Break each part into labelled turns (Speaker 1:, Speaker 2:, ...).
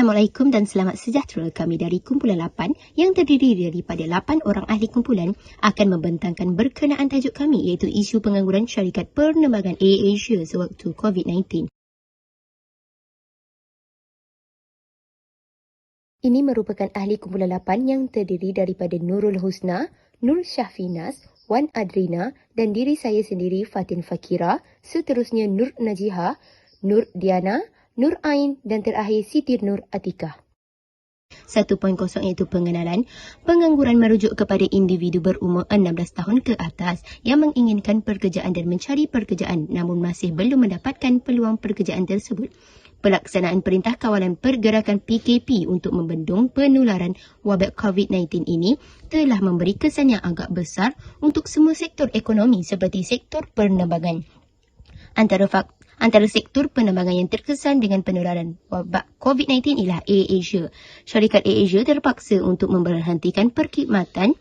Speaker 1: Assalamualaikum dan selamat sejahtera. Kami dari Kumpulan 8 yang terdiri daripada 8 orang ahli kumpulan akan membentangkan berkenaan tajuk kami iaitu isu pengangguran syarikat penerbangan AirAsia sewaktu COVID-19. Ini merupakan ahli Kumpulan 8 yang terdiri daripada Nurul Husna, Nur Syahfinas, Wan Adrina dan diri saya sendiri Fatin Fakira, seterusnya Nur Najiha, Nur Diana, Nur Ain dan terakhir Siti Nur Atikah. 1.0 iaitu pengenalan. Pengangguran merujuk kepada individu berumur 16 tahun ke atas yang menginginkan pekerjaan dan mencari pekerjaan namun masih belum mendapatkan peluang pekerjaan tersebut. Pelaksanaan Perintah Kawalan Pergerakan PKP untuk membendung penularan wabak COVID-19 ini telah memberi kesan yang agak besar untuk semua sektor ekonomi seperti sektor penerbangan. Antara sektor penerbangan yang terkesan dengan penularan wabak COVID-19 ialah AirAsia. Syarikat AirAsia terpaksa untuk memberhentikan perkhidmatan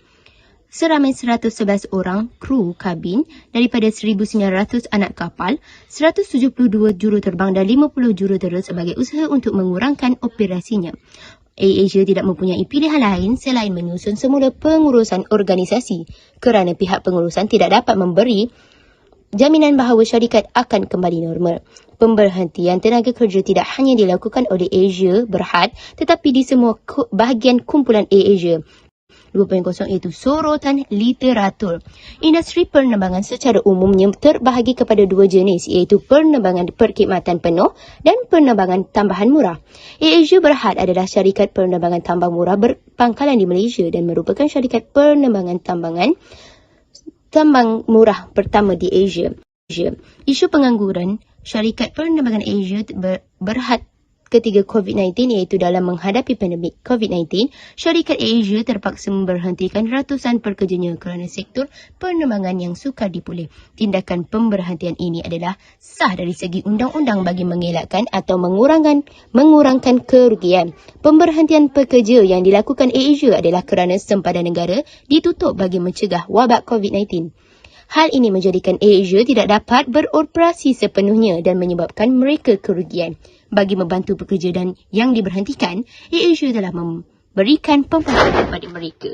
Speaker 1: seramai 111 orang kru kabin daripada 1,900 anak kapal, 172 juruterbang dan 50 jurutera sebagai usaha untuk mengurangkan operasinya. AirAsia tidak mempunyai pilihan lain selain menyusun semula pengurusan organisasi kerana pihak pengurusan tidak dapat memberi jaminan bahawa syarikat akan kembali normal. Pemberhentian tenaga kerja tidak hanya dilakukan oleh AirAsia Berhad tetapi di semua bahagian kumpulan AirAsia. 2.0 iaitu sorotan literatur. Industri penerbangan secara umumnya terbahagi kepada dua jenis iaitu penerbangan perkhidmatan penuh dan penerbangan tambahan murah. AirAsia Berhad adalah syarikat penerbangan tambang murah berpangkalan di Malaysia dan merupakan syarikat penerbangan tambang murah pertama di Asia. Isu pengangguran syarikat penerbangan AirAsia Berhad ketiga COVID-19 iaitu dalam menghadapi pandemik COVID-19, syarikat AirAsia terpaksa memberhentikan ratusan pekerjanya kerana sektor penerbangan yang sukar dipulih. Tindakan pemberhentian ini adalah sah dari segi undang-undang bagi mengelakkan atau mengurangkan kerugian. Pemberhentian pekerja yang dilakukan AirAsia adalah kerana sempadan negara ditutup bagi mencegah wabak COVID-19. Hal ini menjadikan AirAsia tidak dapat beroperasi sepenuhnya dan menyebabkan mereka kerugian. Bagi membantu pekerja dan yang diberhentikan, AirAsia telah memberikan pembayaran kepada mereka.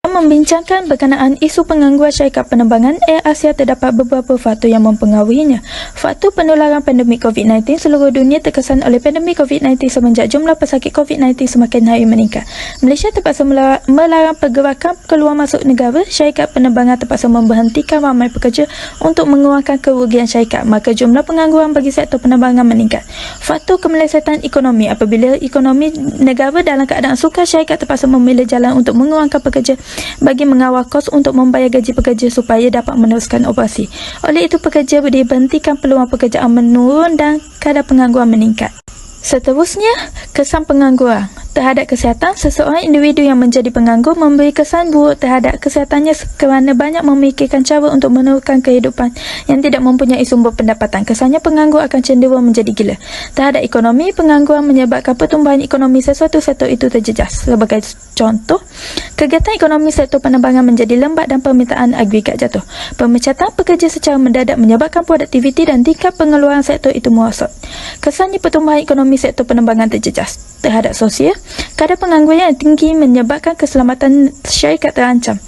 Speaker 2: Membincangkan berkenaan isu pengangguran syarikat penerbangan AirAsia, terdapat beberapa faktor yang mempengaruhinya. Faktor penularan pandemik COVID-19. Seluruh dunia terkesan oleh pandemik COVID-19 semenjak jumlah pesakit COVID-19 semakin hari meningkat. Malaysia terpaksa melarang pergerakan keluar masuk negara. Syarikat penerbangan terpaksa memberhentikan ramai pekerja untuk mengurangkan kerugian syarikat. Maka jumlah pengangguran bagi sektor penerbangan meningkat. Faktor kemelesetan ekonomi. Apabila ekonomi negara dalam keadaan sukar, syarikat terpaksa memilih jalan untuk mengurangkan pekerja bagi mengawal kos untuk membayar gaji pekerja supaya dapat meneruskan operasi. Oleh itu, pekerja diberhentikan, peluang pekerjaan menurun dan kadar pengangguran meningkat. Seterusnya, kesan pengangguran terhadap kesihatan. Seseorang individu yang menjadi penganggur memberi kesan buruk terhadap kesihatannya kerana banyak memikirkan cara untuk meneruskan kehidupan yang tidak mempunyai sumber pendapatan. Kesannya penganggur akan cenderung menjadi gila. Terhadap ekonomi, pengangguran menyebabkan pertumbuhan ekonomi sesuatu sektor itu terjejas. Sebagai contoh, kegiatan ekonomi sektor penerbangan menjadi lambat dan permintaan agregat jatuh. Pemecatan pekerja secara mendadak menyebabkan produktiviti dan tingkat pengeluaran sektor itu merosot. Kesannya pertumbuhan ekonomi sektor penerbangan terjejas. Terhadap sosial, kadar pengangguran yang tinggi menyebabkan keselamatan syarikat terancam.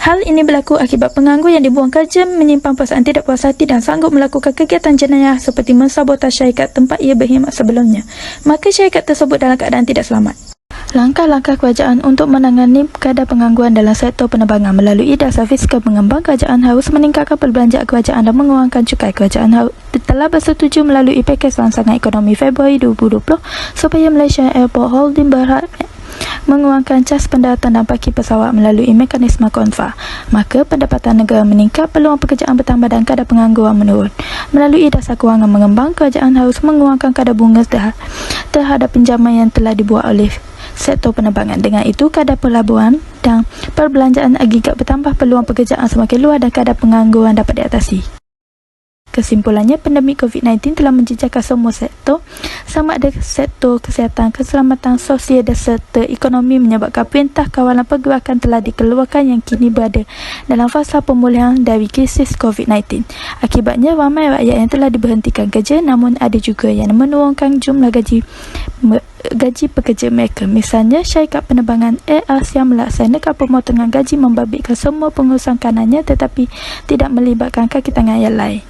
Speaker 2: Hal ini berlaku akibat penganggur yang dibuang kerja menyimpan perasaan tidak puas hati dan sanggup melakukan kegiatan jenayah seperti mensabotase syarikat tempat ia berkhidmat sebelumnya. Maka syarikat tersebut dalam keadaan tidak selamat. Langkah-langkah kerajaan untuk menangani kadar pengangguran dalam sektor penerbangan melalui dasar fiskal pengembang. Kerajaan harus meningkatkan perbelanjaan kerajaan dan mengurangkan cukai. Kerajaan telah bersetuju melalui pakej rangsangan ekonomi Februari 2020 supaya Malaysia Airport Holdings Berhad mengurangkan cas pendaratan dan parkir pesawat melalui mekanisme konfa. Maka pendapatan negara meningkat, peluang pekerjaan bertambah dan kadar pengangguran menurun. Melalui dasar kewangan mengembang, kerajaan harus mengurangkan kadar bunga terhadap pinjaman yang telah dibuat oleh sektor penerbangan. Dengan itu, kadar pelabuhan dan perbelanjaan agregat bertambah, peluang pekerjaan semakin luas dan kadar pengangguran dapat diatasi. Kesimpulannya, pandemik COVID-19 telah menjejakkan semua sektor, sama ada sektor kesihatan, keselamatan sosial dan serta ekonomi, menyebabkan Perintah Kawalan Pergerakan telah dikeluarkan yang kini berada dalam fasa pemulihan dari krisis COVID-19. Akibatnya, ramai rakyat yang telah diberhentikan kerja, namun ada juga yang menurunkan jumlah gaji pekerja mereka. Misalnya, syarikat penerbangan Air Asia melaksanakan pemotongan gaji membabitkan semua pengurusan kanannya tetapi tidak melibatkan kaki tangan yang lain.